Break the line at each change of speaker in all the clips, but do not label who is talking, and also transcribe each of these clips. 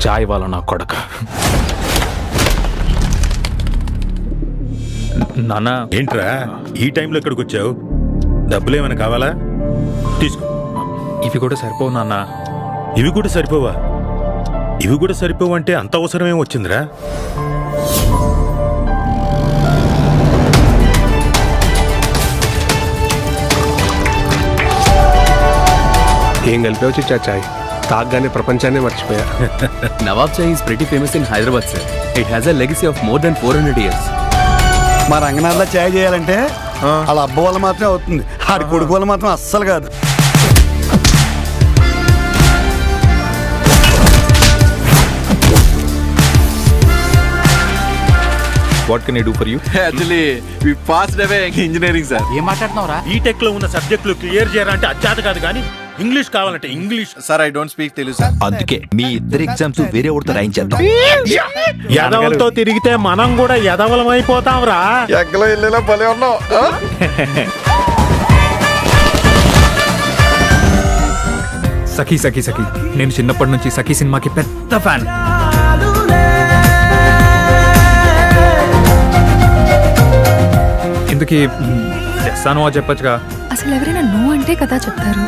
చాయ్ వాళ్ళ నా కొడక. నాన్న
ఏంట్రా ఈ టైంలో ఇక్కడికి వచ్చావు? డబ్బులేమైనా కావాలా? తీసుకో.
ఇవి కూడా సరిపోవు నాన్న.
ఇవి కూడా సరిపోవా? ఇవి కూడా సరిపోవు అంటే అంత అవసరమేం వచ్చిందిరా?
ఏం కలిపి వచ్చి చాయ్ తాగ్గానే ప్రపంచాన్ని మర్చిపోయా.
Nawab Chai is pretty famous in Hyderabad, sir. It has a legacy of more than 400 years.
మా రంగనాథ్లో ఛాయ్ చేయాలంటే వాళ్ళ అబ్బ వల్ల మాత్రమే అవుతుంది, ఆడి కొడుకు వల్ల మాత్రం అస్సలు కాదు.
What can I do for you?
Actually, we passed away engineering, sir.
ఏం మాట్లాడుతున్నావురా?
ఈ టెక్ లో ఉన్న సబ్జెక్టులు క్లియర్ చేయాలంటే అత్యాత కాదు కానీ ఇంగ్లీష్ కావాలంటే English.
Sir, I don't speak Telugu, sir.
అందుకే మీ ఇద్దరు ఎగ్జామ్స్ వేరే ఒకటి రాయించేద్దాం.
యదవలతో తిరిగితే మనం కూడా యదవలం అయిపోతాం రా.
ఎక్కలో వెళ్ళేలా భలే ఉన్నావు.
సఖీ సఖీ సఖీ, నేను చిన్నప్పటి నుంచి సఖీ సినిమాకి పెద్ద ఫ్యాన్. ఎందుకు చేస్తాను అని చెప్పచ్చుగా.
అసలు ఎవరైనా నో అంటే కదా చెప్తారు.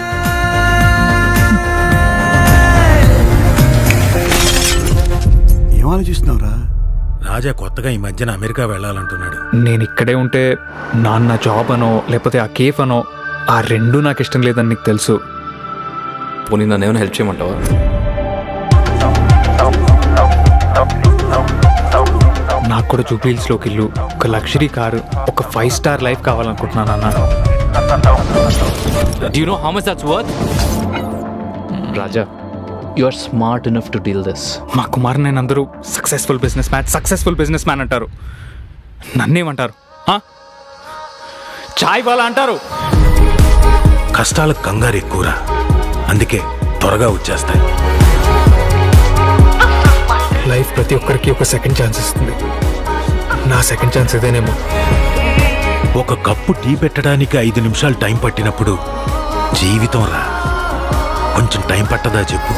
ఏం ఆలోచిస్తున్నావురా?
రాజా కొత్తగా ఈ మధ్యన అమెరికా వెళ్ళాలంటున్నాడు.
నేను ఇక్కడే ఉంటే నాన్న జాబ్ అనో లేకపోతే ఆ కేఫ్ అనో ఆ రెండు నాకు ఇష్టం లేదని నీకు తెలుసు.
పోనీ నన్ను ఏమైనా హెల్ప్ చేయమంటావా?
నాకు కూడా జూబ్లీహిల్స్లోకి ఇల్లు, ఒక లగ్జరీ కారు, ఒక 5 స్టార్ లైఫ్ కావాలనుకుంటున్నాను అన్న.
Do you know how much that's worth?
Raja, you are smart enough to deal this.
మా కుమార్ నేను అందరూ సక్సెస్ఫుల్ బిజినెస్ మ్యాన్ అంటారు. నన్నేమంటారు? చాయ్ వాళ్ళ అంటారు.
కష్టాలకు కంగారు ఎక్కువరా, అందుకే త్వరగా వచ్చేస్తాయి.
లైఫ్ ప్రతి ఒక్కరికి ఒక సెకండ్ ఛాన్స్ ఇస్తుంది. నా సెకండ్ ఛాన్స్ ఇదేనేమో.
ఒక కప్పు టీ పెట్టడానికి 5 నిమిషాలు టైం పట్టినప్పుడు జీవితం రా కొంచెం టైం పట్టదా చెప్పు?